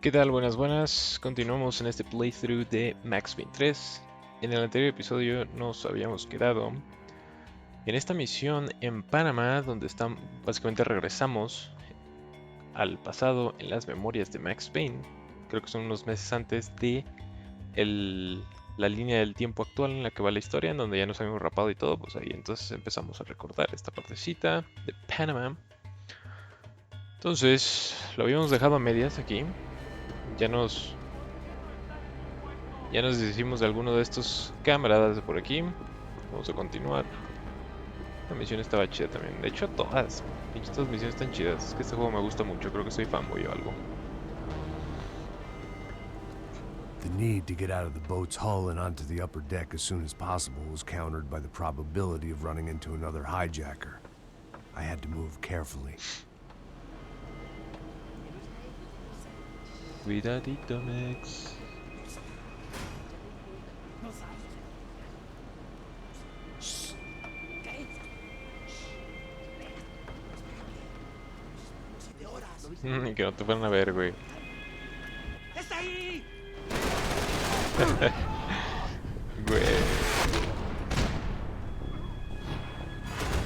¿Qué tal? Buenas, buenas. Continuamos en este playthrough de Max Payne 3. En el anterior episodio nos habíamos quedado en esta misión en Panamá, donde básicamente regresamos al pasado en las memorias de Max Payne. Creo que son unos meses antes de la línea del tiempo actual en la que va la historia, en donde ya nos habíamos rapado y todo, pues ahí entonces empezamos a recordar esta partecita de Panamá. Entonces, lo habíamos dejado a medias aquí. Ya nos Ya nos deshicimos de alguno de estos camaradas de por aquí. Vamos a continuar. La misión estaba chida también. De hecho, todas. Pinches, todas misiones están chidas. Es que este juego me gusta mucho. Creo que soy fanboy o algo. The need to get out of the boat's hull and onto the upper deck as soon as possible was countered by the probability of running into another hijacker. I had to move carefully. Cuidadito, Max. Que no te fueran a ver, güey. ¡Está ahí! Güey.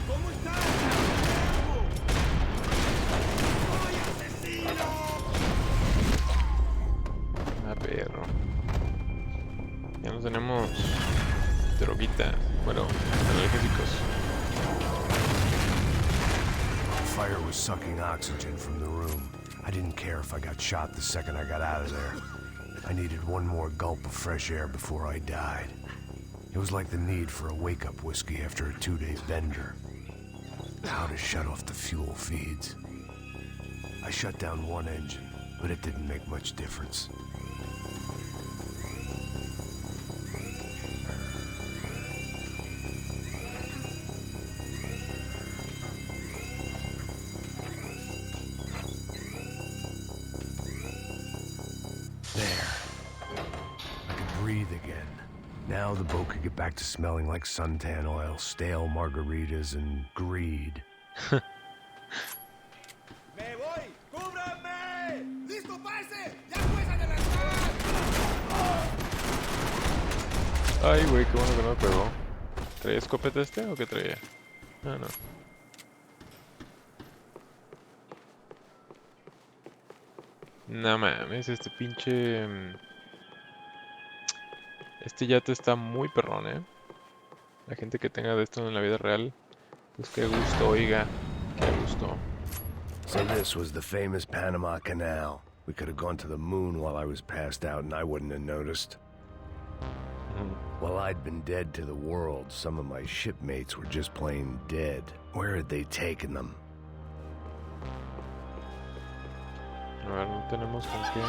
¿Cómo estás? ¡Soy asesino! Ah, perro. Ya nos tenemos droguita. Bueno, analgésicos. Fire was sucking oxygen from the room. I didn't care if I got shot the second I got out of there. I needed one more gulp of fresh air before I died. It was like the need for a wake-up whiskey after a 2-day bender. How to shut off the fuel feeds. I shut down one engine, but it didn't make much difference. Breathe again. Now the boat could get back to smelling like suntan oil, stale margaritas, and greed. ¡Me voy! ¡Cúbranme! ¡Listo, parce! ¡Ya puedes adelantar! Ay, güey, qué bueno que no me pegó. ¿Traía escopeta este o qué traía? Ah, no. No mames, este pinche... Este yate está muy perrón, ¿eh? La gente que tenga de esto en la vida real, pues qué gusto, oiga, qué gusto. So this was the famous Panama Canal. We could have gone to the moon while I was passed out and I wouldn't have noticed. While I'd been dead to the world, some of my shipmates were just plain dead. Where had they taken them? A ver, no tenemos con qué...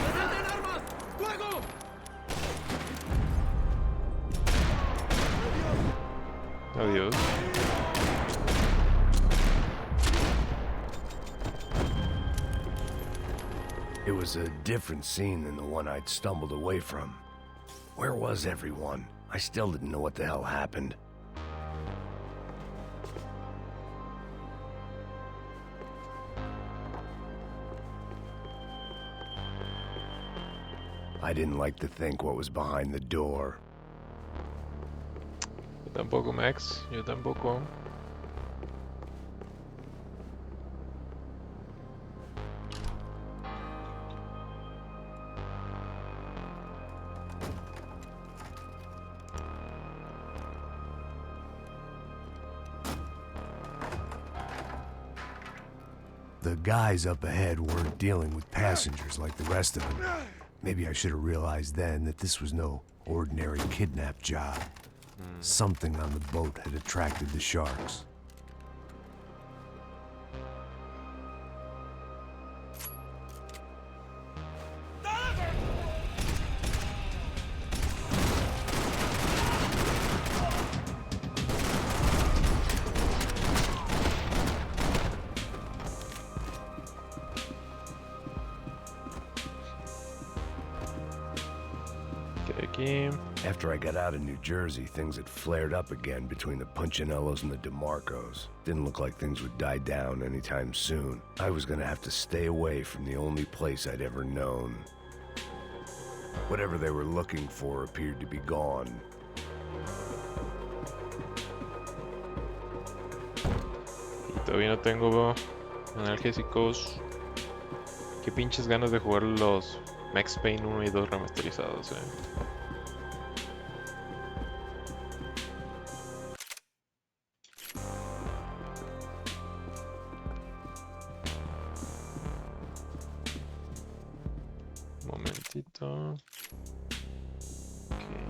¡Levanten armas! ¡Fuego! Adiós. It was a different scene than the one I'd stumbled away from. Where was everyone? I still didn't know what the hell happened. I didn't like to think what was behind the door. Yo tampoco, Max, yo tampoco. The guys up ahead weren't dealing with passengers like the rest of them. Maybe I should have realized then that this was no ordinary kidnap job. Something on the boat had attracted the sharks. aquí. After I got out of New Jersey, things had flared up again between the Punchinellos and the DeMarcos. Didn't look like things would die down anytime soon. I was gonna have to stay away from the only place I'd ever known. Whatever they were looking for appeared to be gone. Y todavía no tengo analgésicos. Qué pinches ganas de jugar los Max Payne 1 y 2 remasterizados, Momentito. Okay.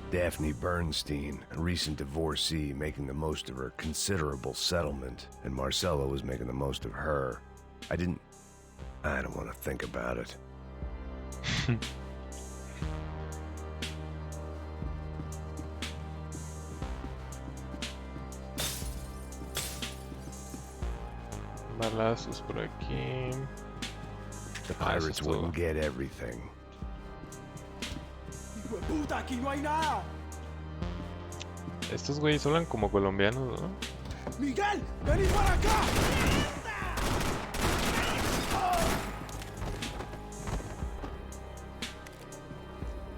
Daphne Bernstein, a recent divorcee, making the most of her considerable settlement, and Marcella was making the most of her. I don't want to think about it. Balazos por aquí. The pirates wouldn't get everything. ¡Hijo de puta, aquí no hay nada! Estos güeyes hablan como colombianos, ¿no? ¡Miguel, vení para acá!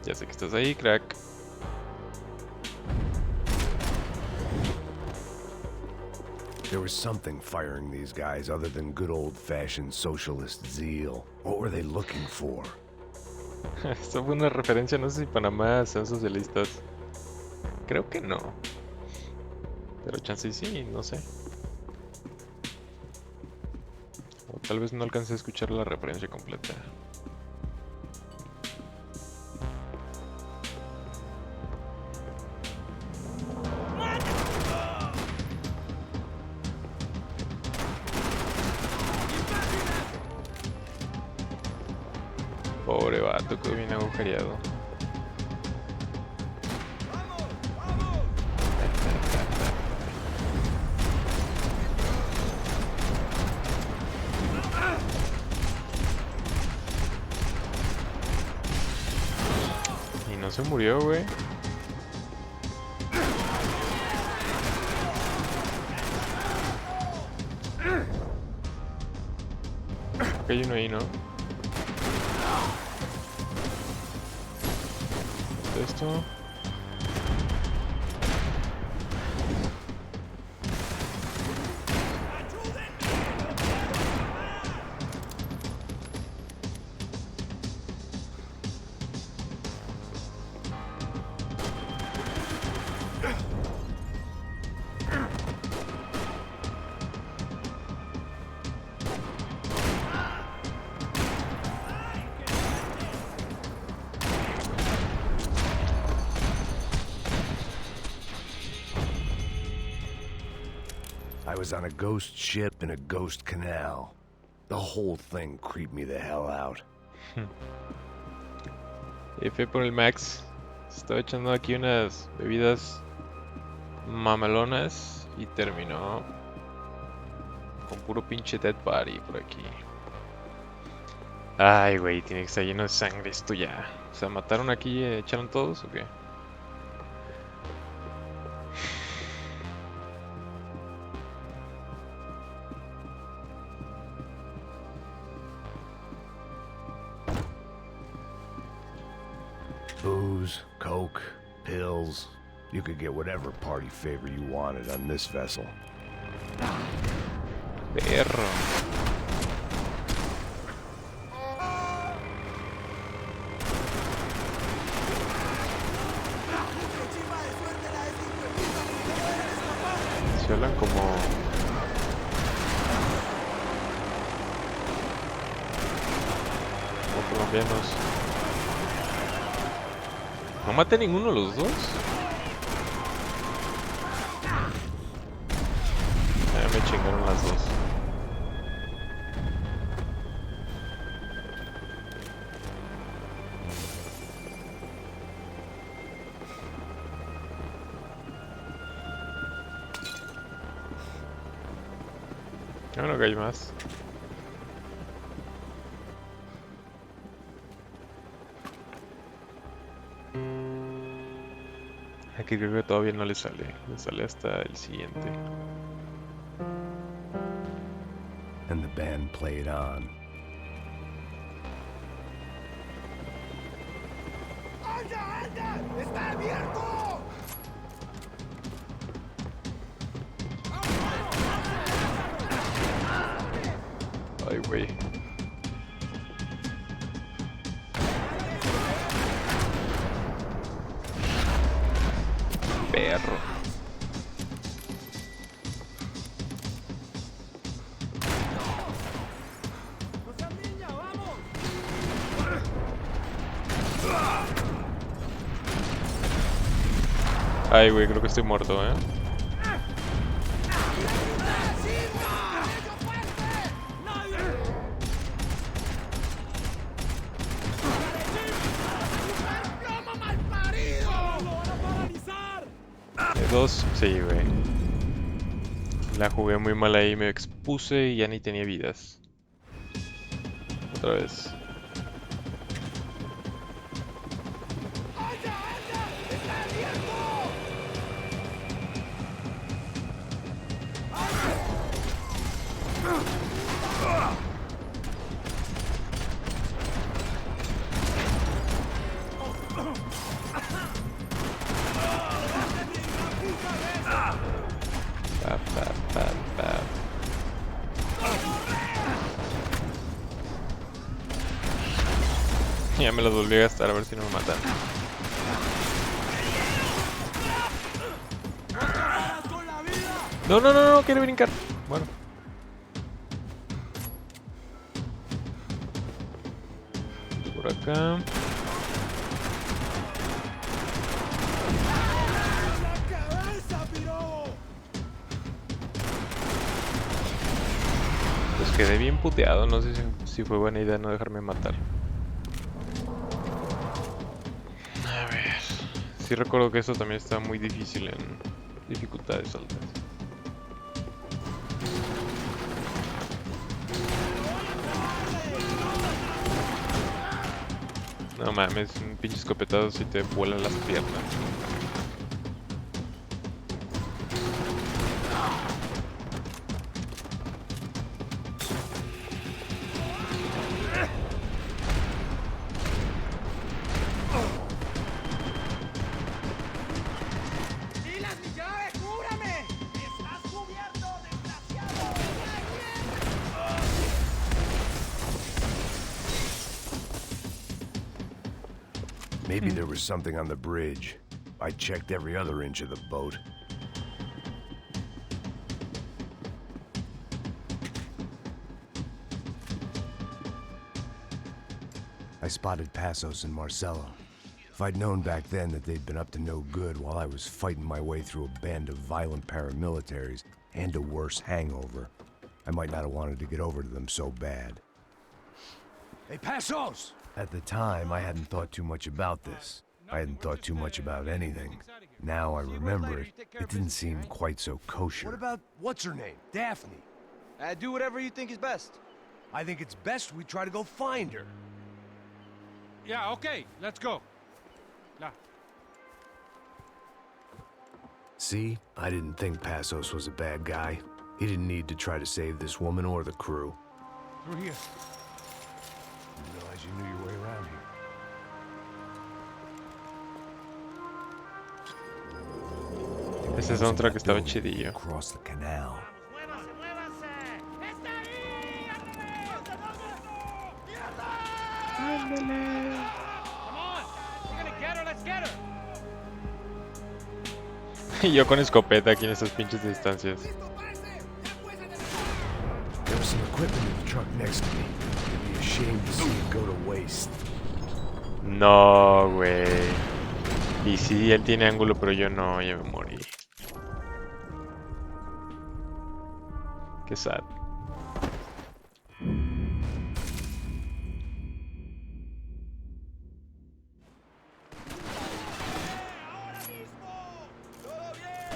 Ya sé que estás ahí, crack. There was something firing these guys other than good old-fashioned socialist zeal. What were they looking for? Esto fue una referencia, no sé si Panamá sean socialistas. Creo que no. Pero chance sí, no sé. O tal vez no alcancé a escuchar la referencia completa. Pobre vato, quedó bien agujereado. Y no se murió, güey. Que hay uno ahí, ¿no? Esto. I was on a ghost ship in a ghost canal. The whole thing creeped me the hell out. F por el Max. Estaba echando aquí unas bebidas mamalonas y terminó con puro pinche dead body por aquí. Ay, güey, tiene que estar lleno de sangre esto ya. O sea, ¿mataron aquí y echaron todos o qué? Booze, coke, pills. You could get whatever party favor you wanted on this vessel. Perro. Se hablan como colombianos. No maté a ninguno de los dos. Ya me chingaron las dos. No, no que hay más. Aquí creo que todavía no le sale. Le sale hasta el siguiente. And the band played on. ¡Anda, anda! ¡Está abierto! Ay, güey. Perro. ¡No seas niña, vamos! Ay, güey, creo que estoy muerto, ¿eh? ¡Plomo malparido! ¡Lo van a paralizar! De dos, sí, güey. La jugué muy mal ahí, me expuse y ya ni tenía vidas. Otra vez. ¡Anda, anda! ¡Está abierto! Pa, pa, pa, pa. Ya me los volví a gastar a ver si no me matan. ¡Con la vida! No, no, no, no, quiere brincar. Bueno. Por acá. ¡La cabeza, piro! Pues quedé bien puteado, no sé si fue buena idea no dejarme matar. A ver. Sí recuerdo que esto también está muy difícil en dificultades altas. No mames, un pinche escopetazo si te vuelan las piernas. ¡Silas, mi llave! ¡Cúbrame! ¡Estás cubierto, desgraciado! Maybe there was something on the bridge. I checked every other inch of the boat. I spotted Passos and Marcelo. If I'd known back then that they'd been up to no good while I was fighting my way through a band of violent paramilitaries and a worse hangover, I might not have wanted to get over to them so bad. ¡Hey, Passos! At the time, I hadn't thought too much about this. I hadn't thought too much about anything. Now I remember it, it didn't seem quite so kosher. What about what's her name? Daphne. Do whatever you think is best. I think it's best we try to go find her. Yeah, okay, let's go. La. See, I didn't think Passos was a bad guy. He didn't need to try to save this woman or the crew. Through here. Didn't realize you knew your way around here. Ese soundtrack estaba chidillo. Across the canal. ¡Muévanse, muévanse! ¡Está ahí! ¡Mierda! Come on, we're gonna get her, let's get her. Y yo con escopeta aquí en estas pinches distancias. ¡Listo, párese! ¡Ya puedes aterrizar! There was some equipment in the truck next to me. It'd be a shame to see it go to waste. No, güey. Y sí, él tiene ángulo, pero yo no, ya me morí. Qué sad. ¡Ahora mismo! ¡Todo bien!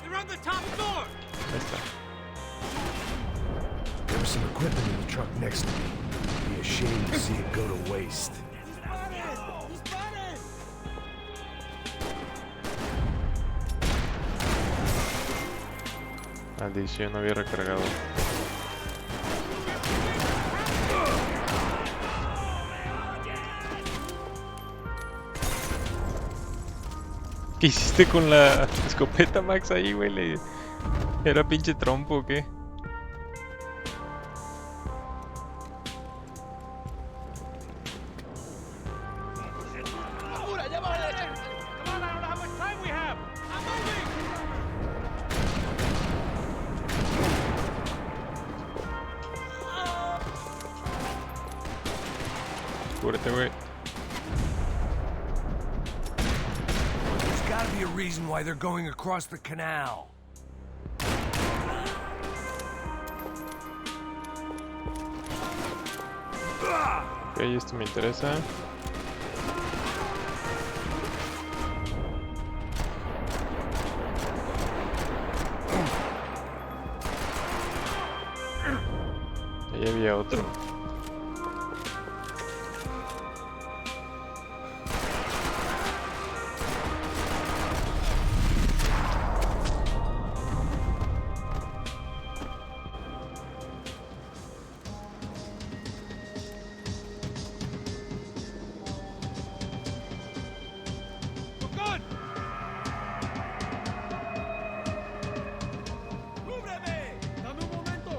They're on the top floor. Ahí está. was some equipment in the truck next to me. Be ashamed to see it go to waste. Maldición, no había recargado. ¿Qué hiciste con la escopeta, Max, ahí, güey? ¿Era pinche trompo o qué? Apura, ya va a la derecha. Come on, I don't know how much time we have. I'm moving. Cúbrete, güey. There's gotta be a reason why they're going across the canal. Ok, esto me interesa. Ahí había otro. We're good. ¡Cúbreme! ¡Dame un momento!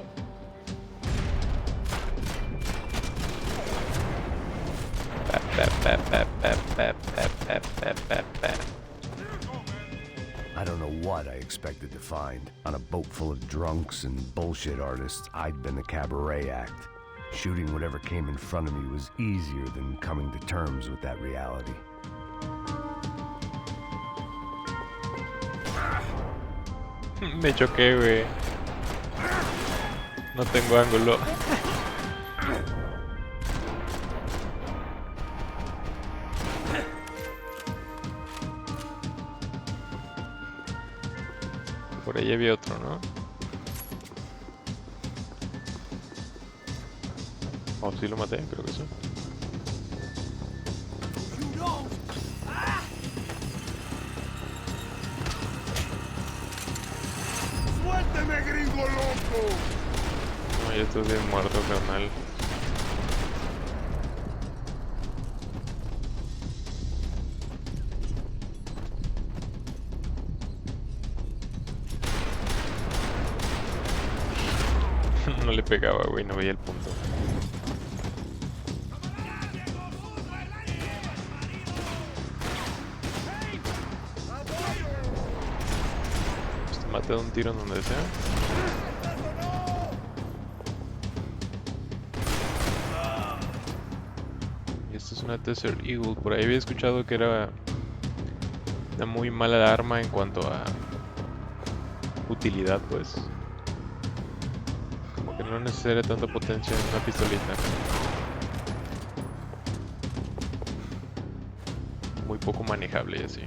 I don't know what I expected to find. On a boat full of drunks and bullshit artists, I'd been a cabaret act. Shooting whatever came in front of me was easier than coming to terms with that reality. Me choqué, güey. No tengo ángulo. Por ahí había otro, ¿no? Oh, sí lo maté, creo que sí. ¡Suélteme, gringo loco! No, ya estoy bien muerto, carnal. No le pegaba, güey, no veía el punto. Pues te maté de un tiro en donde sea. Y esta es una Desert Eagle. Por ahí había escuchado que era una muy mala arma en cuanto a utilidad, pues. Como que no necesita tanta potencia en una pistolita. Muy poco manejable y así.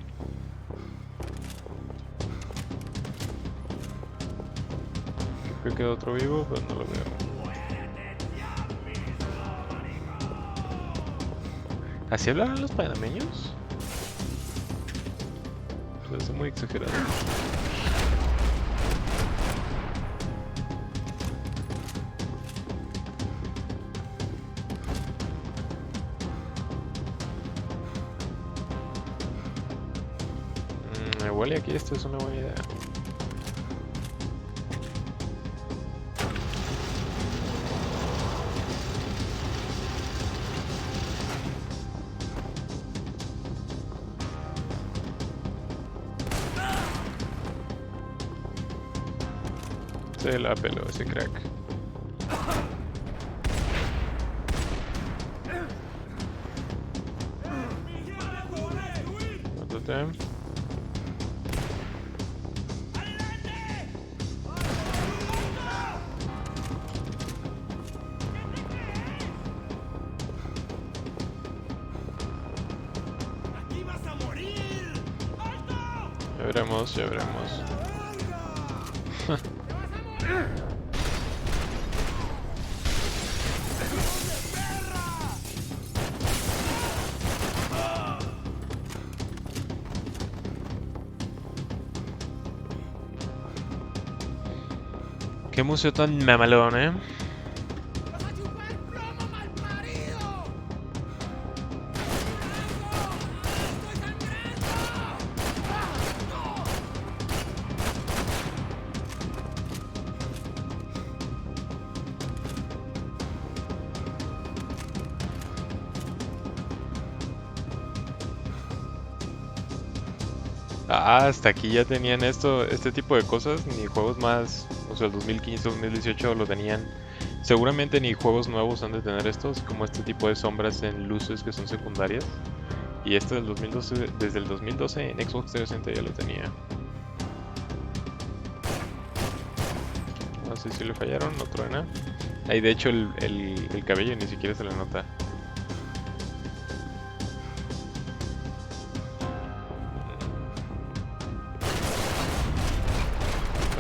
Creo que queda otro vivo, pero no lo veo. ¿Así hablarán los panameños? Pues está muy exagerado. Igual y aquí esto es una buena idea. Se la peló ese crack. Mátate. ¡Aquí vas a morir! ¡Alto! Ya veremos, ya veremos. Qué museo tan mamalón, ¿eh? ¡Vas a chupar plomo, malparido! ¡Estoy sangrando! Ah, hasta aquí ya tenían este tipo de cosas, ni juegos más, o sea, el 2015, 2018 lo tenían. Seguramente ni juegos nuevos han de tener estos, como este tipo de sombras en luces que son secundarias. Y este del 2012, desde el 2012 en Xbox 360 ya lo tenía. No sé si le fallaron, no truena. Ahí de hecho el cabello ni siquiera se le nota.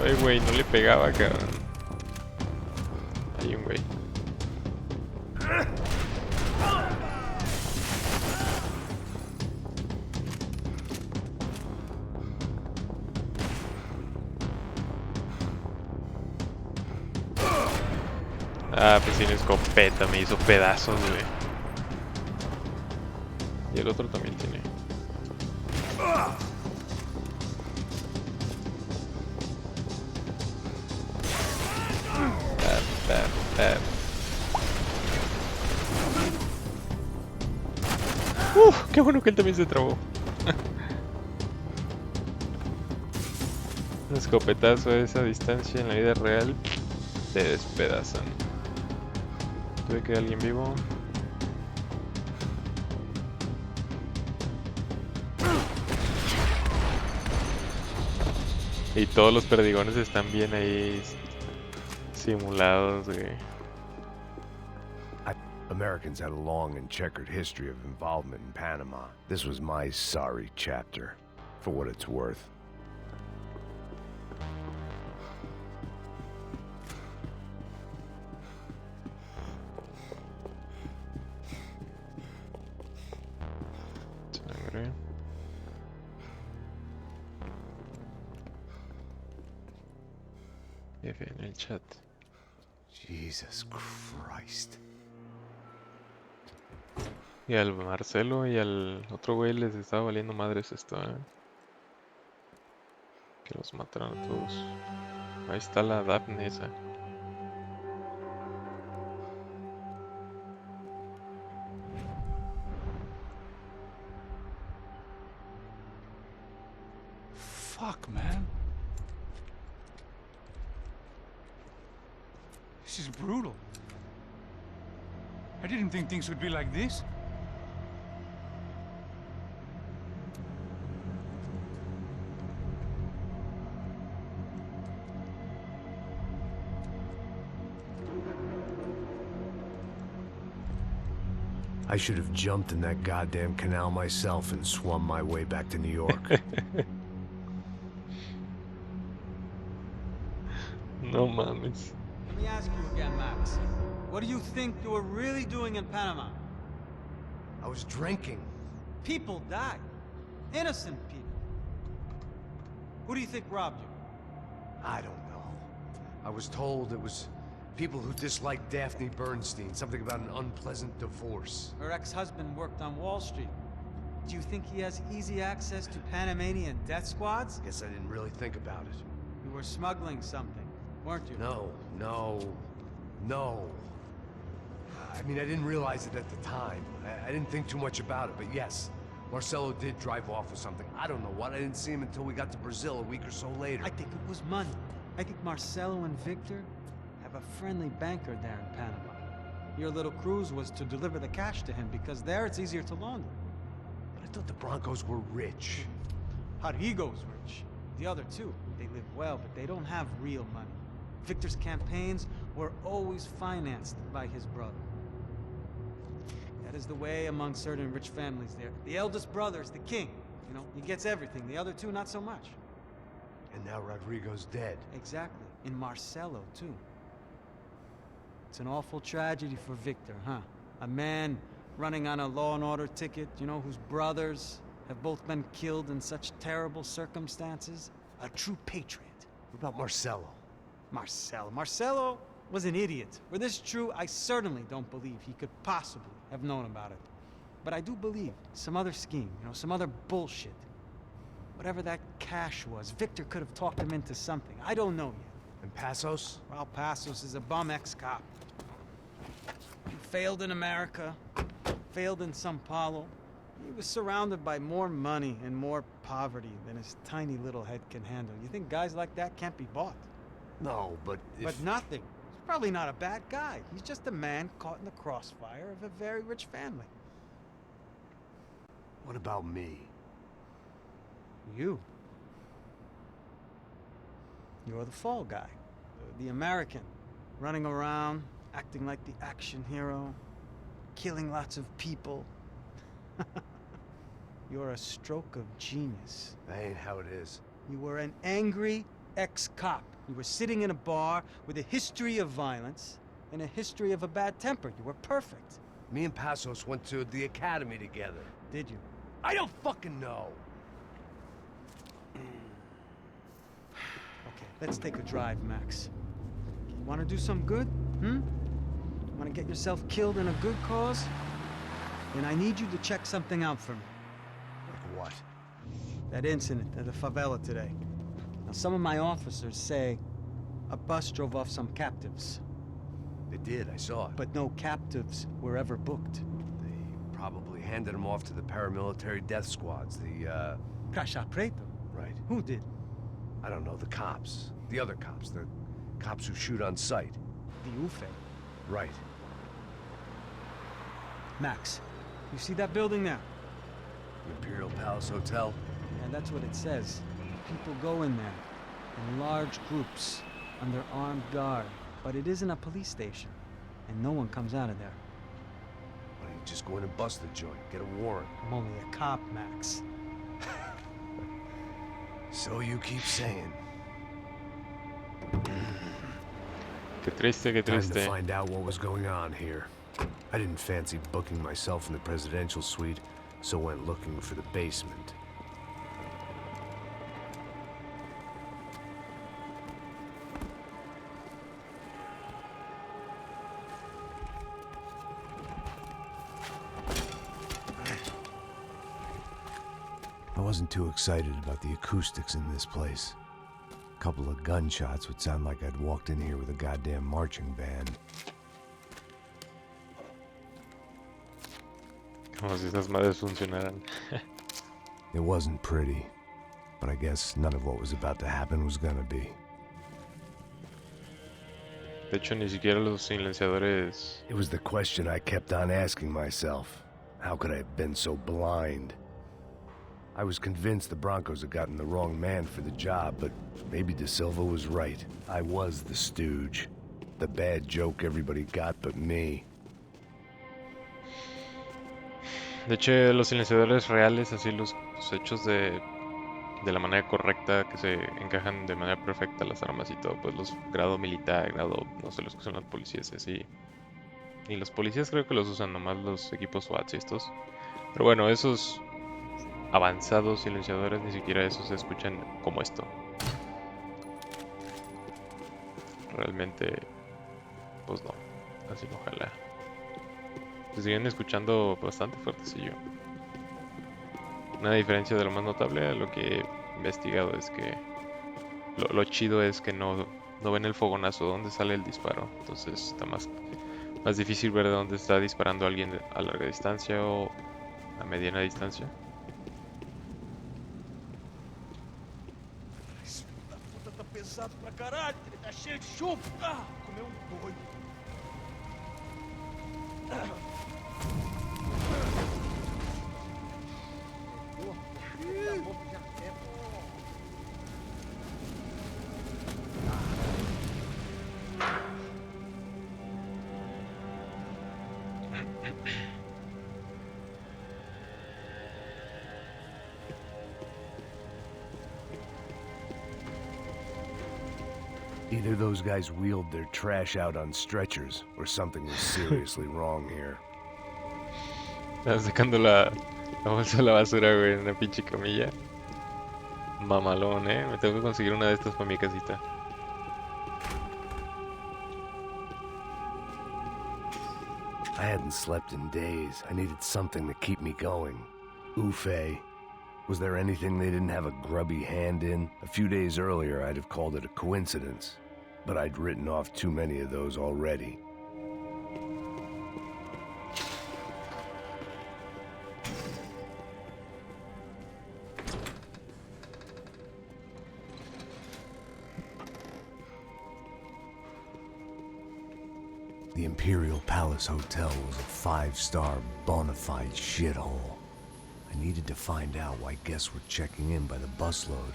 Ay, güey, no le pegaba, cabrón. Hay un güey. Ah, pues sin escopeta, me hizo pedazos, güey. Y el otro también tiene. Bam, bam. Qué bueno que él también se trabó. Un escopetazo a esa distancia en la vida real te despedazan. Tuve que alguien vivo. Y todos los perdigones están bien ahí simulados, güey. Americans had a long and checkered history of involvement in Panama. This was my sorry chapter, for what it's worth. Sangre. F en el chat. Jesus Christ. Y al Marcelo y al otro güey les estaba valiendo madres esto, Que los mataron a todos. Ahí está la Daphne esa. Fuck, man. This is brutal. I didn't think things would be like this. I should have jumped in that goddamn canal myself and swum my way back to New York. No mames. Let me ask you again, Max. What do you think you were really doing in Panama? I was drinking. People died. Innocent people. Who do you think robbed you? I don't know. I was told it was people who disliked Daphne Bernstein, something about an unpleasant divorce. Her ex-husband worked on Wall Street. Do you think he has easy access to Panamanian death squads? Guess I didn't really think about it. You were smuggling something, weren't you? No. I mean, I didn't realize it at the time. I didn't think too much about it, but yes, Marcelo did drive off with something. I don't know what. I didn't see him until we got to Brazil a week or so later. I think it was money. I think Marcelo and Victor have a friendly banker there in Panama. Your little cruise was to deliver the cash to him because there it's easier to launder. But I thought the Broncos were rich. Rodrigo's rich. The other two, they live well, but they don't have real money. Victor's campaigns were always financed by his brother. That is the way among certain rich families there. The eldest brother is the king. You know, he gets everything. The other two, not so much. And now Rodrigo's dead. Exactly. And Marcelo, too. It's an awful tragedy for Victor, huh? A man running on a law and order ticket, you know, whose brothers have both been killed in such terrible circumstances. A true patriot. What about Marcelo? Marcelo was an idiot. Were this true, I certainly don't believe he could possibly have known about it. But I do believe some other scheme, some other bullshit. Whatever that cash was, Victor could have talked him into something. I don't know yet. And Passos? Well, Passos is a bum ex-cop. He failed in America, failed in Sao Paulo. He was surrounded by more money and more poverty than his tiny little head can handle. You think guys like that can't be bought? No, but if... But nothing. He's probably not a bad guy. He's just a man caught in the crossfire of a very rich family. What about me? You. You're the fall guy. The American. Running around, acting like the action hero. Killing lots of people. You're a stroke of genius. That ain't how it is. You were an angry ex-cop. You were sitting in a bar with a history of violence and a history of a bad temper. You were perfect. Me and Passos went to the academy together. Did you? I don't fucking know. Okay, let's take a drive, Max. You want to do some good? Want to get yourself killed in a good cause? Then I need you to check something out for me. Like what? That incident at the favela today. Now, some of my officers say a bus drove off some captives. They did, I saw it. But no captives were ever booked. They probably handed them off to the paramilitary death squads, the, Caixa Preto? Right. Who did? I don't know, the cops. The other cops, the cops who shoot on sight. The UFE. Right. Max, you see that building there? The Imperial Palace Hotel? And that's what it says. People go in there, in large groups, under armed guard. But it isn't a police station, and no one comes out of there. Why don't you just go in and bust the joint, get a warrant? I'm only a cop, Max. So you keep saying. Qué triste, qué Time to triste. find out what was going on here. I didn't fancy booking myself in the presidential suite, so went looking for the basement. I wasn't too excited about the acoustics in this place. A couple of gunshots would sound like I'd walked in here with a goddamn marching band. Como si esas madres funcionaran. It wasn't pretty, but I guess none of what was about to happen was gonna be. De hecho, ni siquiera los silenciadores. It was the question I kept on asking myself. How could I have been so blind? I was convinced the Broncos had gotten the wrong man for the job, but maybe De Silva was right. I was the stooge. The bad joke everybody got but me. De hecho, los silenciadores reales, así los hechos de la manera correcta, que se encajan de manera perfecta las armas y todo, pues los grado militar, grado, no sé, los que son los policías y así. Y los policías creo que los usan nomás los equipos SWAT y estos. Pero bueno, esos avanzados silenciadores ni siquiera esos se escuchan como esto. Realmente, pues no, así no ojalá. Se siguen escuchando bastante fuertecillo. Una diferencia de lo más notable a lo que he investigado es que lo chido es que no ven el fogonazo donde sale el disparo. Entonces está más difícil ver de dónde está disparando alguien a larga distancia o a mediana distancia. A puta tá pesado pra caralho, ele tá cheio de chumbo. Ah, comeu doido. Either those guys wheeled their trash out on stretchers, or something was seriously wrong here. Están sacando la bolsa de la basura, güey, en una pinche camilla. Mamalón, me tengo que conseguir una de estas para mi casita. I hadn't slept in days. I needed something to keep me going. Ufe. Was there anything they didn't have a grubby hand in? A few days earlier, I'd have called it a coincidence, but I'd written off too many of those already. The Imperial Palace Hotel was a five-star, bona fide shithole. I needed to find out why guests were checking in by the busload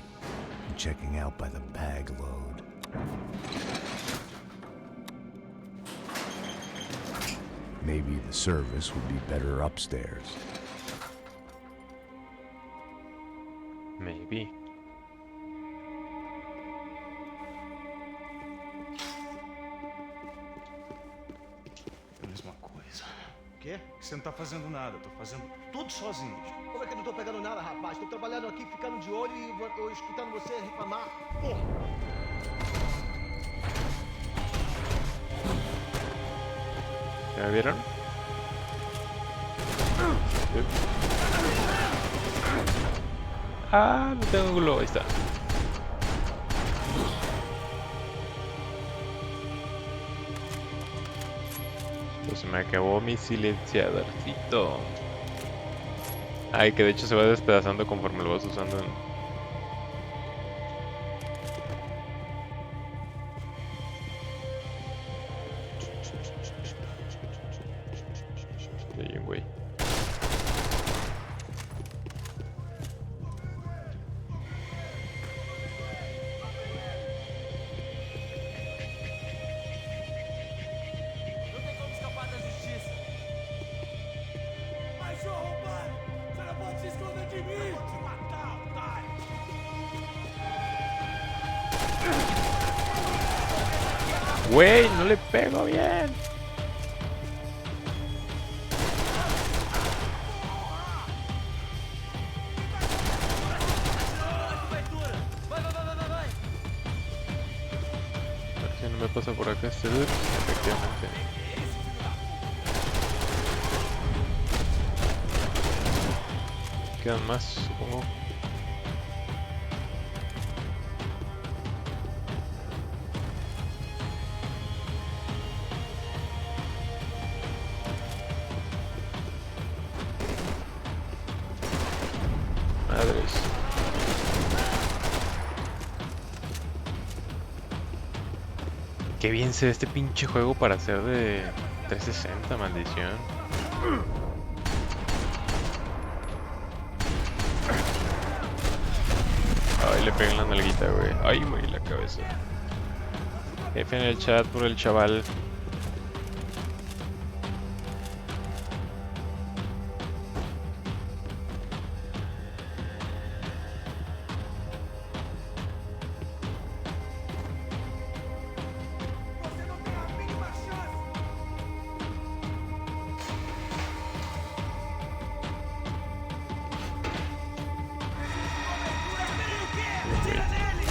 and checking out by the bag load. Maybe the service would be better upstairs. Maybe. Mesma coisa. Quê? Você não tá fazendo nada, eu tô fazendo tudo sozinho. Como é que eu não tô pegando nada, rapaz? Tô trabalhando aqui, ficando de olho e escutando você reclamar. Porra! ¿Ya me vieron? Ah, no tengo globo, ahí está. Pues me acabó mi silenciadorcito. Ay, que de hecho se va despedazando conforme lo vas usando. Hay un güey. Não tem como escapar da justiça. Mas, seu arrombado, você não pode se esconder de mim. Eu vou te matar, otário. Güey, no le pego bien. A ver si no me pasa por acá este dude. Efectivamente. Quedan más, supongo. Madres. Qué bien se ve este pinche juego para ser de 360, maldición. Ay, le pegué en la nalguita, güey. Ay, güey, la cabeza. F en el chat por el chaval. Você não tem a mínima chance. Espere o quê? Atira nele!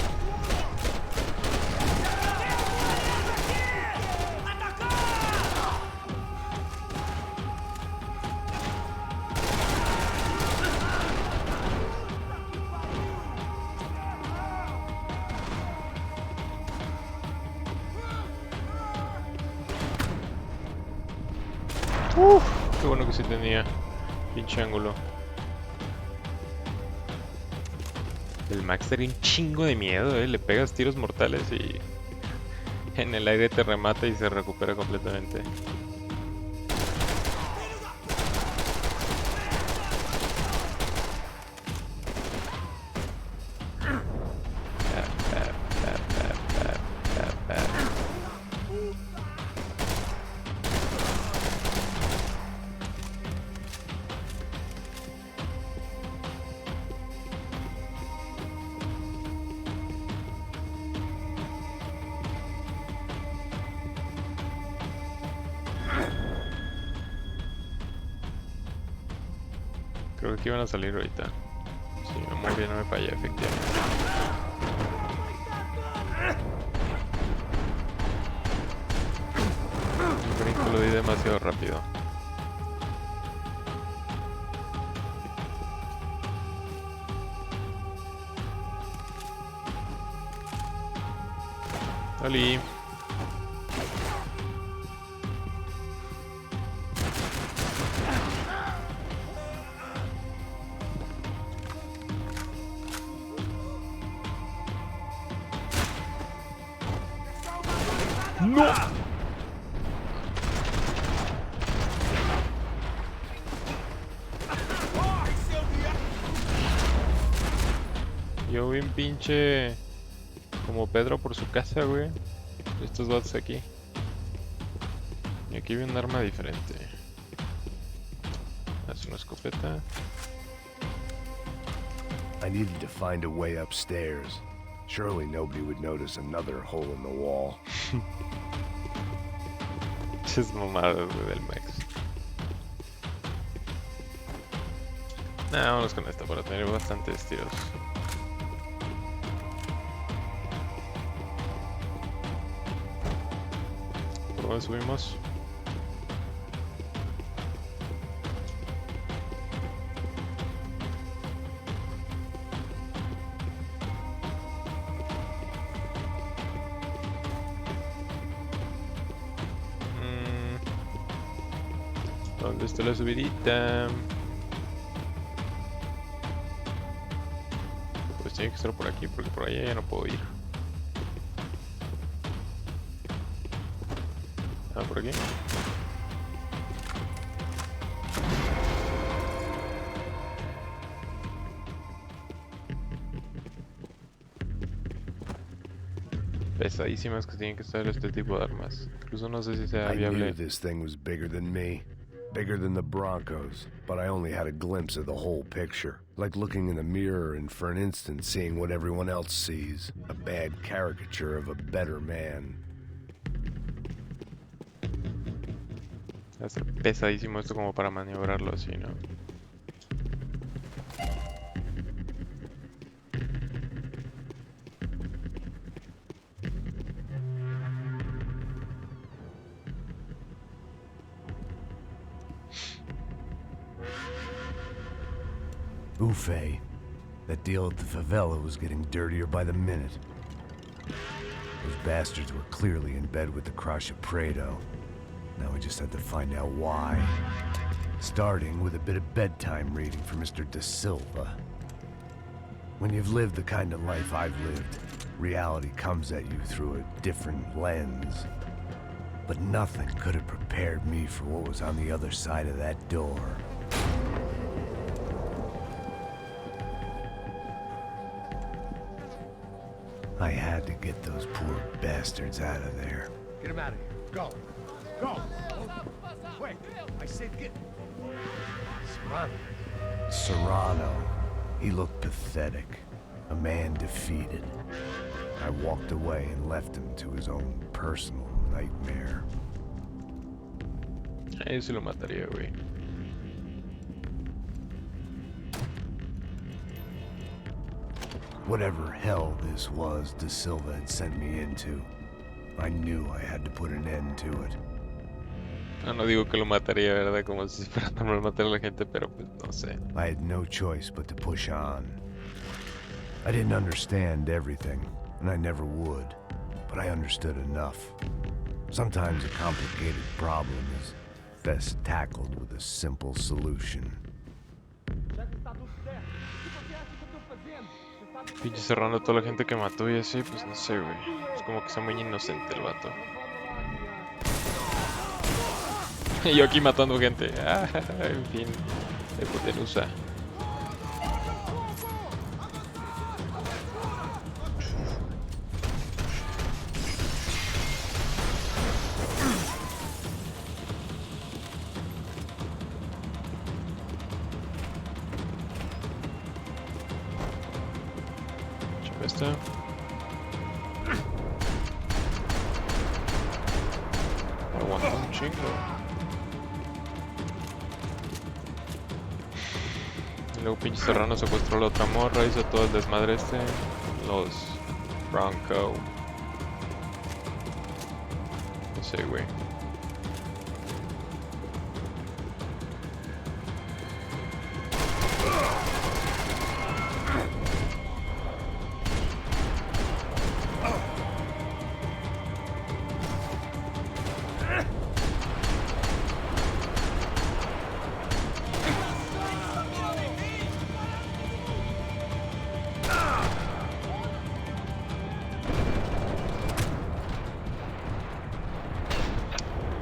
Atacar! Uf, qué bueno que sí tenía. Pinche ángulo. El Max tenía un chingo de miedo, le pegas tiros mortales y en el aire te remata y se recupera completamente. Creo que iban a salir ahorita. Si mi memoria no me falla, efectivamente. El brinco lo di demasiado rápido. Ali. ¡No! Yo bien pinche como Pedro por su casa, güey. Estos vatos aquí. Y aquí vi un arma diferente. Es una escopeta. I needed to find a way upstairs. Surely nobody would notice another hole in the wall. Muchas mamadas, güey, del Max. Nah, vámonos con esta para tener bastantes tiros. ¿Por dónde subimos? ¿Dónde está la subidita? Pues tiene que estar por aquí, porque por allá ya no puedo ir. Ah, por aquí. Pesadísimas que tienen que estar este tipo de armas. Incluso no sé si sea I knew viable. this thing was bigger than me. Bigger than the Broncos, but I only had a glimpse of the whole picture. Like looking in the mirror and for an instant seeing what everyone else sees. A bad caricature of a better man. Va a ser pesadísimo esto como para maniobrarlo así, ¿no? Ufe. That deal at the favela was getting dirtier by the minute. Those bastards were clearly in bed with the Crush of Prado. Now we just had to find out why. Starting with a bit of bedtime reading for Mr. Da Silva. When you've lived the kind of life I've lived, reality comes at you through a different lens. But nothing could have prepared me for what was on the other side of that door. I had to get those poor bastards out of there. Get him out of here. Go. Go. Quick. I said get... Serrano. Serrano. He looked pathetic. A man defeated. I walked away and left him to his own personal nightmare. Ahí sí lo mataría, güey. Whatever hell this was Da Silva had sent me into, I knew I had to put an end to it. No digo que lo mataría, ¿verdad? Como si fuera normal matar a la gente, pero pues no sé. I had no choice but to push on. I didn't understand everything, and I never would, but I understood enough. Sometimes a complicated problem is best tackled with a simple solution. Pinche cerrando toda la gente que mató y así, pues no sé, güey. Es como que está muy inocente el vato. Y yo aquí matando gente. Ah, en fin, de hipotenusa. Esta. Aguanta un chingo. Y luego pinche Serrano secuestró a la otra morra, hizo todo el desmadre este. Los Bronco. No sé, güey.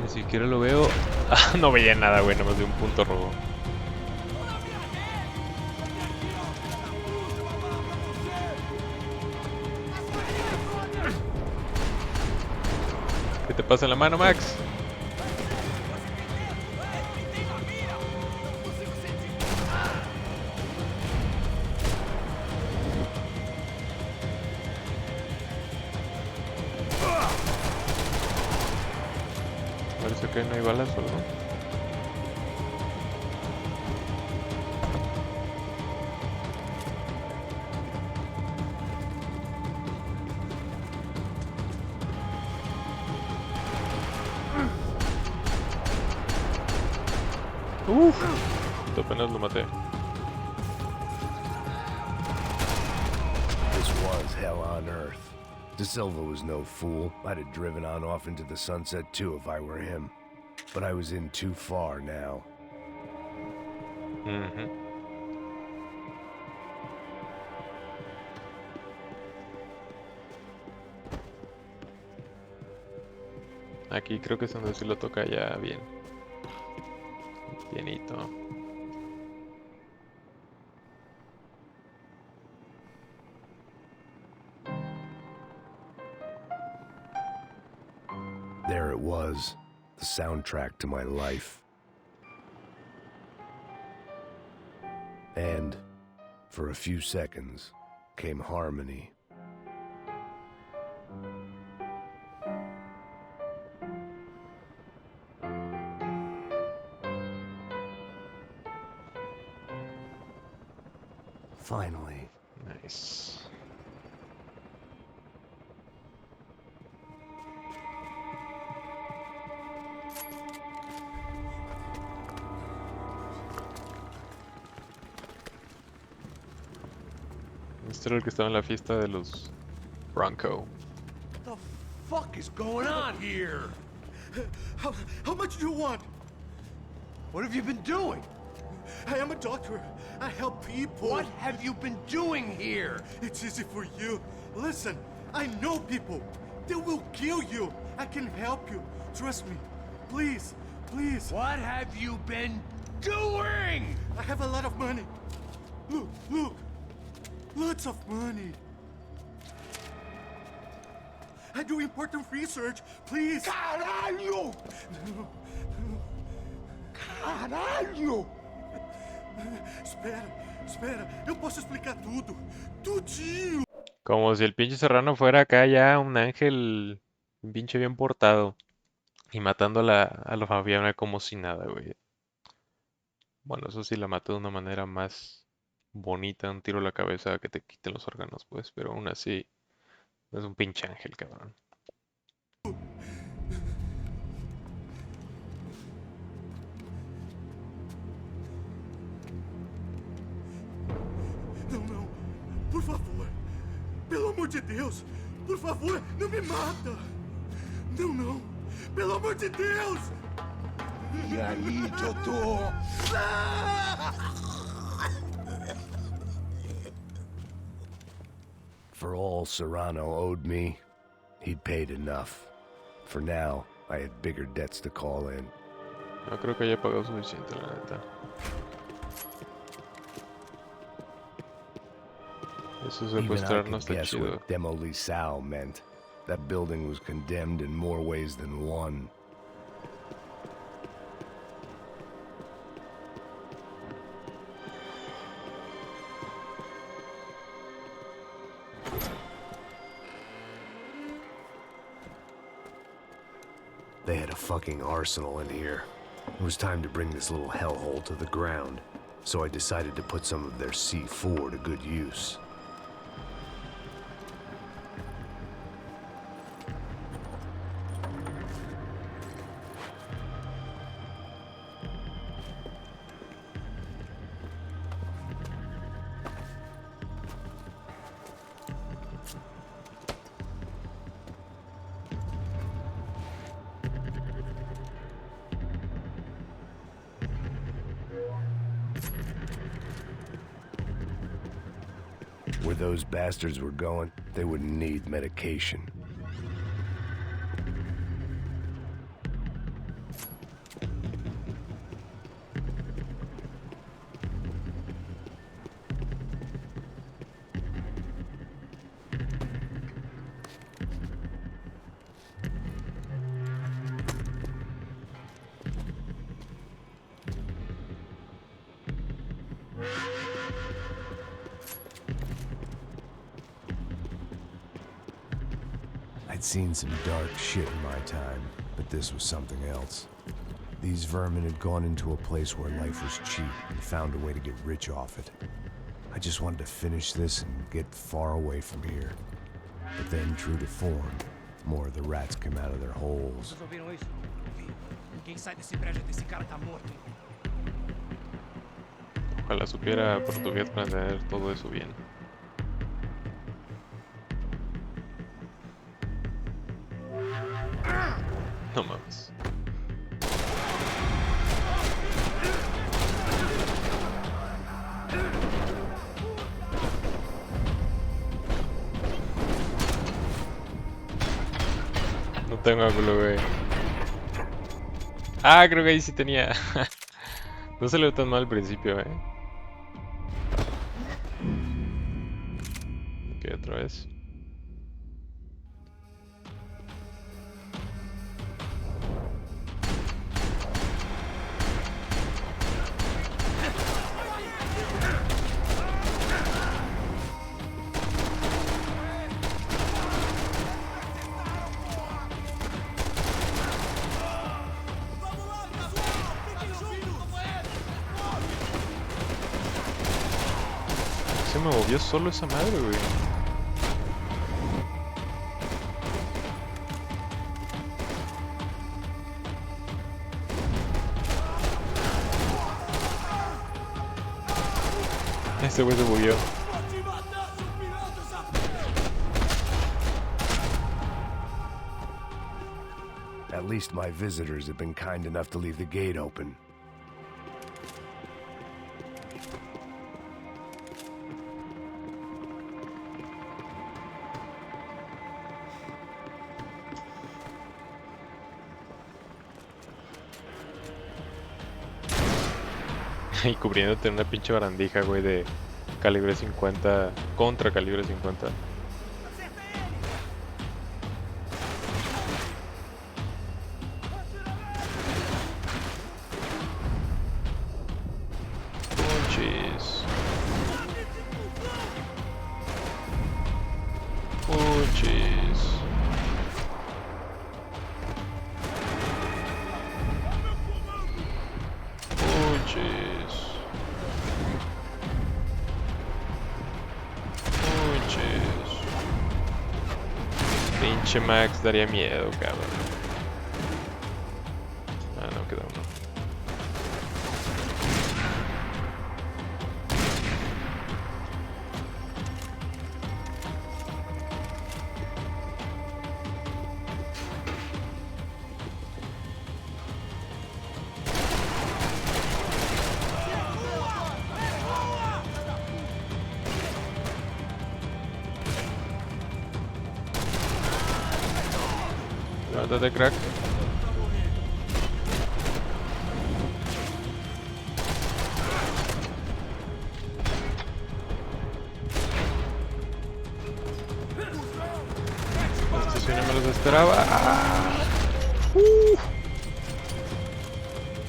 Ni siquiera lo veo. Ah, no veía nada, güey, nomás de un punto rojo. ¿Qué te pasa en la mano, Max? Parece que no hay balas o algo. Apenas lo maté. This was hell on earth. De Silva was no fool. I'd have driven on off into the sunset too if I were him. But I was in too far now. Aquí creo que es donde sí lo toca ya bien. Bienito. There it was, the soundtrack to my life. And, for a few seconds, came harmony. Finally. Nice. Este era el que estaba en la fiesta de los Bronco. What the fuck is going on here? How much do you want? What have you been doing? I am a doctor. I help people. What have you been doing here? It's easy for you. Listen, I know people. They will kill you. I can help you. Trust me. Please, please. What have you been doing? I have a lot of money. Look, look. Lots of money. I do important research. Please. Caralho! Caralho! Espera. Eu posso explicar tudo. Tudinho. Como si el pinche Serrano fuera acá ya un ángel, un pinche bien portado. Y matando a la Fabiana como si nada, güey. Bueno, eso sí la mató de una manera más bonita, un tiro a la cabeza que te quiten los órganos, pues. Pero aún así, es un pinche ángel, cabrón. Não. Por favor. Pelo amor de Deus. Por favor, não me mata. Não. Pelo amor de Deus. E aí, doutor? For all Serrano owed me, he'd paid enough. For now, I had bigger debts to call in. No creo que haya pagado suficiente, la neta. Eso Even I secuestrar no could está guess chido. what Demolisal meant. That building was condemned in more ways than one. They had a fucking arsenal in here. It was time to bring this little hellhole to the ground, so I decided to put some of their C4 to good use. Where those bastards were going, they wouldn't need medication. I'd seen some dark shit in my time, but this was something else. These vermin had gone into a place where life was cheap and found a way to get rich off it. I just wanted to finish this and get far away from here. But then, true to form, more of the rats come out of their holes. Vocês ouviram isso? Ouvi. Ninguém sai desse prédio desse cara tá morto. Ojalá supiera portugués para entender todo eso bien. No mames. No tengo ángulo, güey. Ah, creo que ahí sí tenía. No se le ve tan mal al principio, Ok, otra vez. Se me movió solo esa madre, güey. Este güey se bugueó. At least my visitors have been kind enough to leave the gate open. Y cubriéndote en una pinche barandija, güey, de calibre 50 contra calibre 50. Punches. Punches. Punches. Punches. Pinche Max daría miedo, cabrón. Ah, no, queda uno. Levántate, crack. Esto sí no me los esperaba.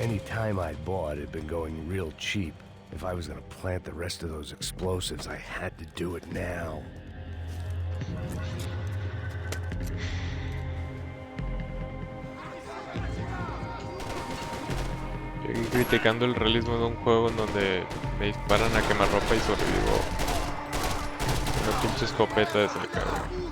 Any time I'd bought had been going real cheap. If I was gonna plant the rest of those explosives, I had to do it now. Yo aquí criticando el realismo de un juego en donde me disparan a quemarropa y sobrevivo. Una pinche escopeta de cerca, güey.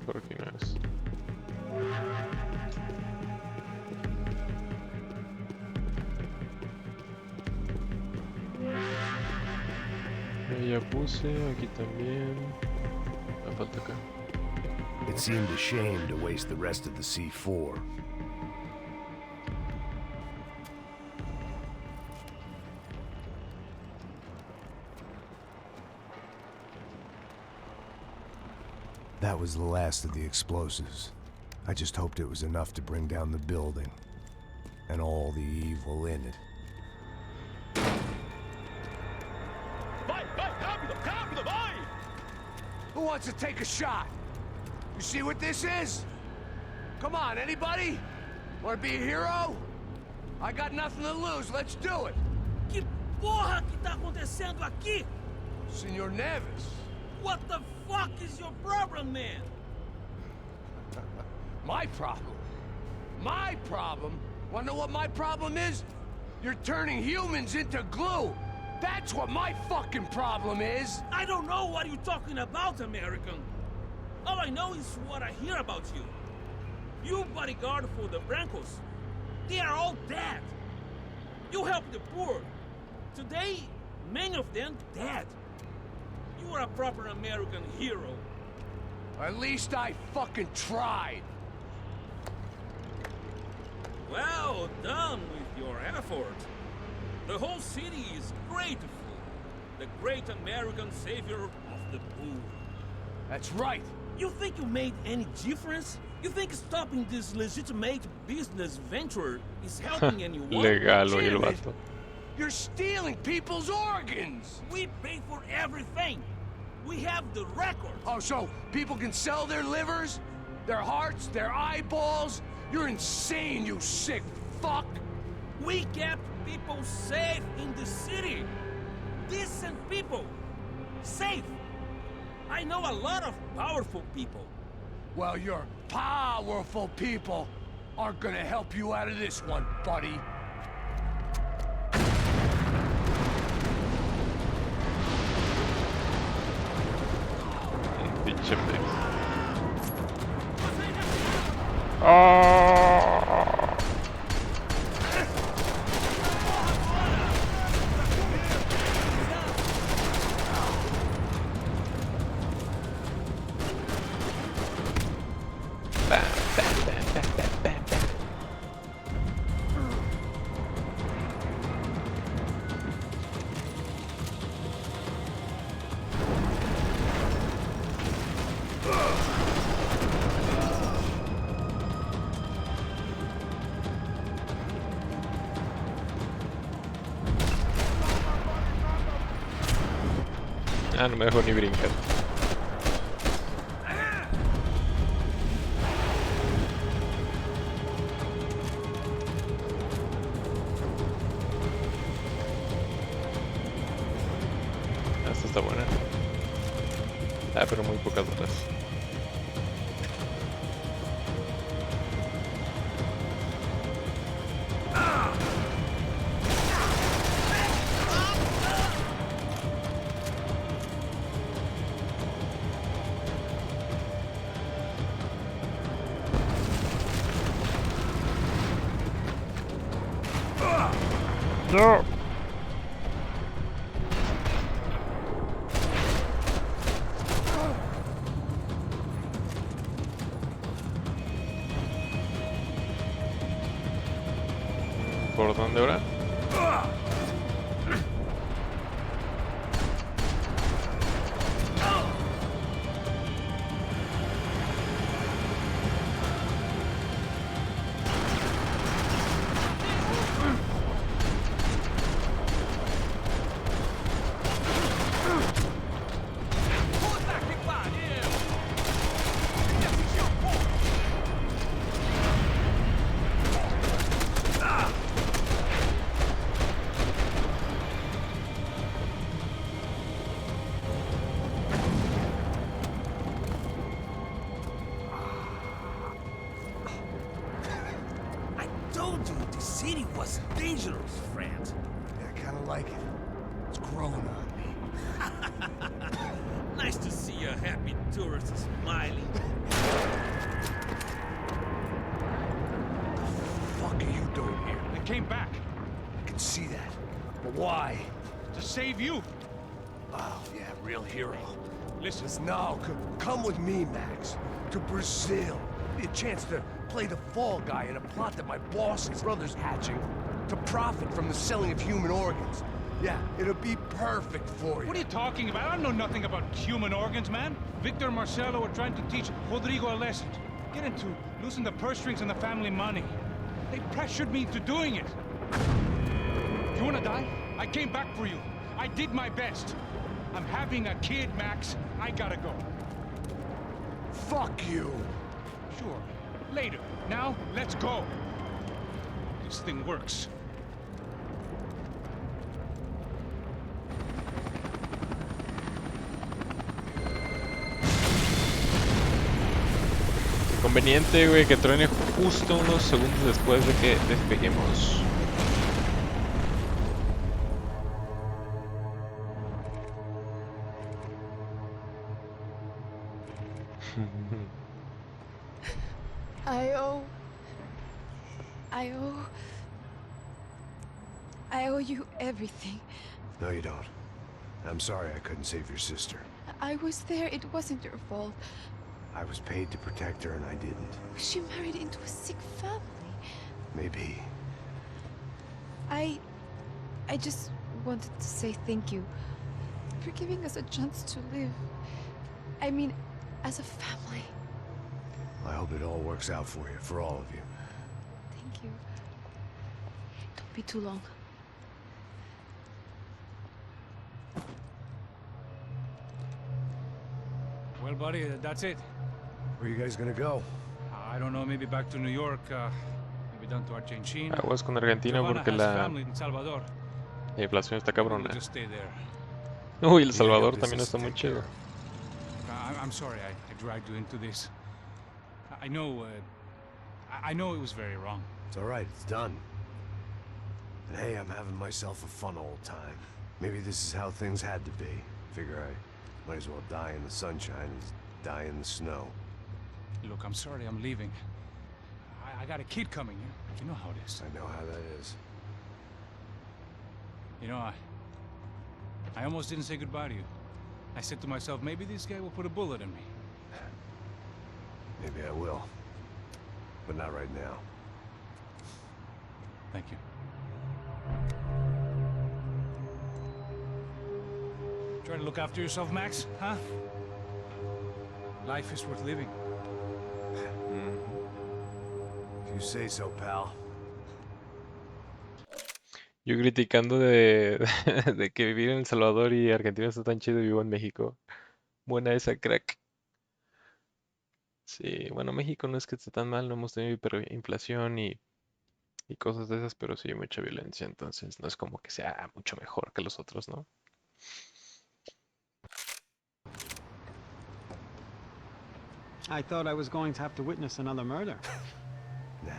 Por aquí no es. Ahí ya puse, aquí también. Me falta acá. It seemed a shame to waste the rest of the C4. That was the last of the explosives. I just hoped it was enough to bring down the building and all the evil in it. Vai, vai, rápido, rápido, vai! Who wants to take a shot? You see what this is? Come on, anybody? Want to be a hero? I got nothing to lose, let's do it! Que porra que tá acontecendo aqui? Senor Neves. What the fuck is your problem, man? My problem? My problem? Wanna know what my problem is? You're turning humans into glue! That's what my fucking problem is! I don't know what you're talking about, American. All I know is what I hear about you. You bodyguard for the Brancos. They are all dead. You help the poor. Today, many of them dead. You are a proper American hero. At least I fucking tried! Well done with your effort. The whole city is grateful. The great American savior of the poor. That's right! You think you made any difference? You think stopping this legitimate business venture is helping anyone? Legal, oye el Damn it. vato. You're stealing people's organs! We pay for everything. We have the record. Oh, so people can sell their livers? Their hearts? Their eyeballs? You're insane, you sick fuck! We kept people safe in the city. Decent people. Safe. I know a lot of powerful people. Well, your powerful people aren't gonna help you out of this one, buddy. Pinche pez. ¡Oh! Bam, bam, bam, bam, bam, bam, bam. Ah, no me dejó ni brincar. Esta está buena. Ah, pero muy pocas balas. No. ¿Por dónde ahora? Puta que pariu! I told you the city was dangerous, friend. Yeah, I kinda like it. It's growing on me. Nice to see a happy tourist smiling. What the fuck are you doing here? I came back I can see that. But why? to save you. Oh, yeah, real hero. Listen, no, come with me, Max. To Brazil. Be a chance to play the fall guy in a plot that my boss's brother's hatching to profit from the selling of human organs. Yeah, it'll be perfect for you. What are you talking about? I know nothing about human organs, man. Victor and Marcelo are trying to teach Rodrigo a lesson. Get into losing the purse strings and the family money. They pressured me into doing it. You wanna die? I came back for you. I did my best. I'm having a kid, Max. I gotta go. Fuck you. Sure. Later. Now, let's go. This thing works. Conveniente, güey, que truene justo unos segundos después de que despeguemos. I owe you everything. No, you don't. I'm sorry I couldn't save your sister. I was there. It wasn't your fault. I was paid to protect her and I didn't. She married into a sick family. Maybe. I just wanted to say thank you for giving us a chance to live. I mean, as a family. I hope it all works out for you, for all of you. Thank you. Don't be too long. Well, buddy, that's it. Where are you guys gonna go? I don't know, maybe back to New York, maybe down to Argentina. Aguas con Argentina porque has la family in Salvador. inflación está We'll cabrona. just stay there. Uy, El Yeah, Salvador this también is está muy take care. chido. I'm sorry I dragged you into this. I know, I know it was very wrong. It's alright, it's done. And hey, I'm having myself a fun old time. Maybe this is how things had to be. Figure I might as well die in the sunshine as die in the snow. Look, I'm sorry I'm leaving. I got a kid coming. You know how it is. I know how that is. You know, I almost didn't say goodbye to you. I said to myself, maybe this guy will put a bullet in me. Maybe I will. But not right now. Thank you. Try to look after yourself, Max, huh? Life is worth living. If you say so, pal. Yo criticando de, de que vivir en El Salvador y Argentina está tan chido y vivo en México. Buena esa, crack. Sí, bueno, México no es que esté tan mal, no hemos tenido hiperinflación y cosas de esas, pero sí mucha violencia, entonces no es como que sea mucho mejor que los otros, ¿no? I thought I was going to have to witness another murder. Nah.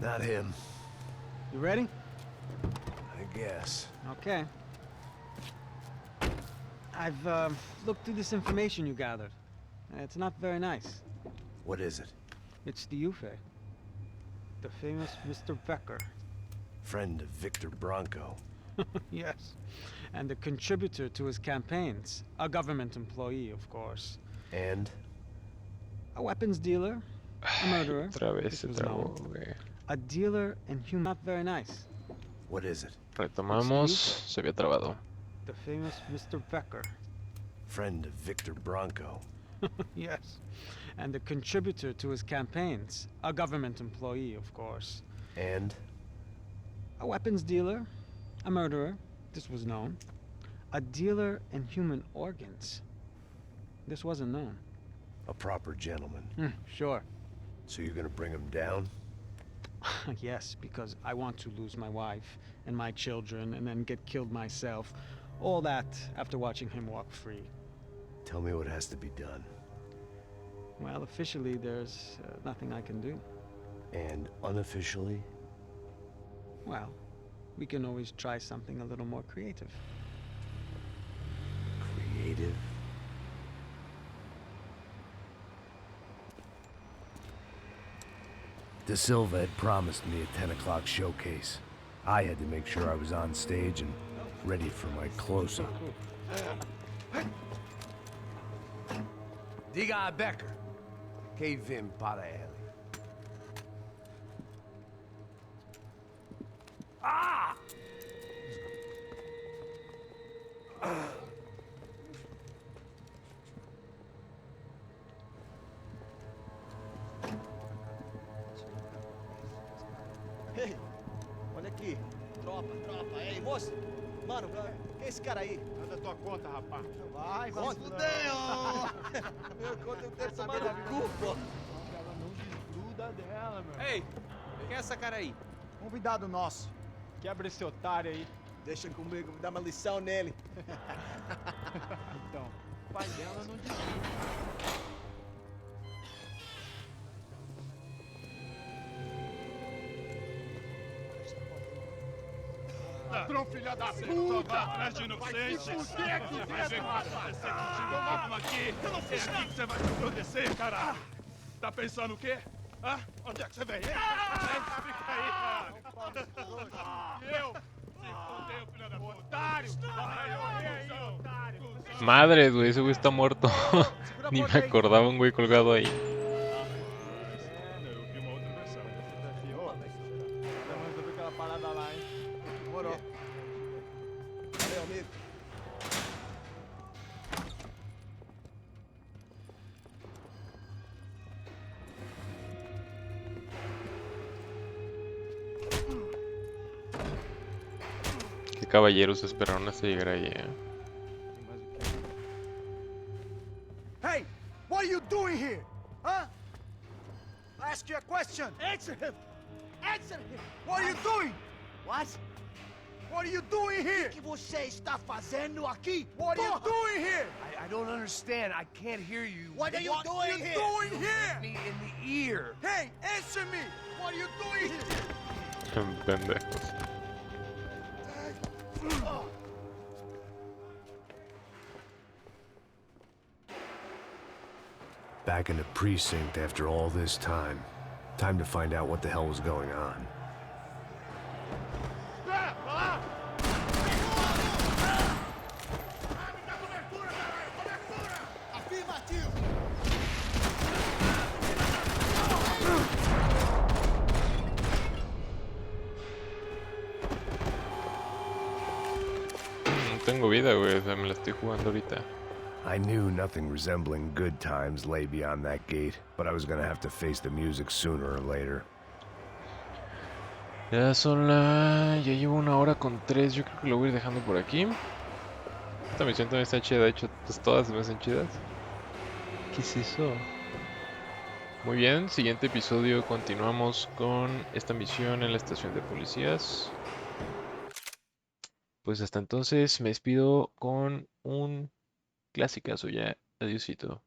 Not him. You ready? I guess. Okay. I've looked through this information you gathered. It's not very nice. What is it? It's the Ufe. The famous Mr. Becker. Friend of Victor Bronco. Yes. And a contributor to his campaigns. A government employee, of course. And? A weapons dealer. A murderer. Otra vez This se was trabó, known. güey. A dealer in human... Not very nice. What is it? Retomamos, se había trabado. The famous Mr. Becker. Friend of Victor Bronco. Yes. And a contributor to his campaigns. A government employee, of course. And? A weapons dealer. A murderer. This was known. A dealer in human organs. This wasn't known. A proper gentleman. Sure. So you're gonna bring him down? Yes, because I want to lose my wife and my children and then get killed myself. All that after watching him walk free. Tell me what has to be done. Well, officially, there's nothing I can do. And unofficially? Well, we can always try something a little more creative. Creative? De Silva had promised me a 10 o'clock showcase. I had to make sure I was on stage and ready for my close-up. Diga a Becker que vim para ele. Ah! Ei, olha aqui. Tropa, tropa. Ei, moço. Mano, quem é esse cara aí? Manda tua conta, rapaz. Vai se fuder, ó. Meu conta eu quero tomar no cu, pô. Ela não desgruda dela, meu. Ei, quem é essa cara aí? Convidado nosso. Quebra esse otário aí. Deixa comigo, me dá uma lição nele. Então, o pai dela não desgruda. Ladrão, filha da puta! Atrás de inocente! Vai ver o que vai acontecer contigo! Vamos aqui! Eu não fiz aqui que você vai acontecer, cara! Tá pensando o quê? Hã? Onde é que você vem? Fica aí, cara! E eu? Se fodeu, filha da puta! Otário! Otário! Madre, güey, ese güey está muerto. Ni me acordaba un güey colgado ahí. Eu vi uma outra versão. Vamos resolver aquela parada lá, hein? Demorou. Valeu, amigo. Qué caballeros esperaron hasta llegar ahí, eh. Hey, what are you doing here? Huh? I ask you a question. Answer him. Answer him. What are you doing? What? What are you doing here? O que você está fazendo aqui? What are you doing here? I don't understand. I can't hear you. What are you doing here? Doing here? Me in the ear. Hey, answer me. What are you doing here? Pendejos. Back in the precinct after all this time. Time to find out what the hell was going on. Afirmativo. No tengo vida, güey, o sea, me la estoy jugando ahorita. I knew nothing resembling good times lay beyond that gate, but I was gonna have to face the music sooner or later. Ya son la... Ya llevo 1 hora con 3. Yo creo que lo voy a ir dejando por aquí. Esta misión también está chida. De hecho, pues todas me hacen chidas. ¿Qué es eso? Muy bien, siguiente episodio continuamos con esta misión en la estación de policías. Pues hasta entonces me despido con un clasicazo ya. Adiósito.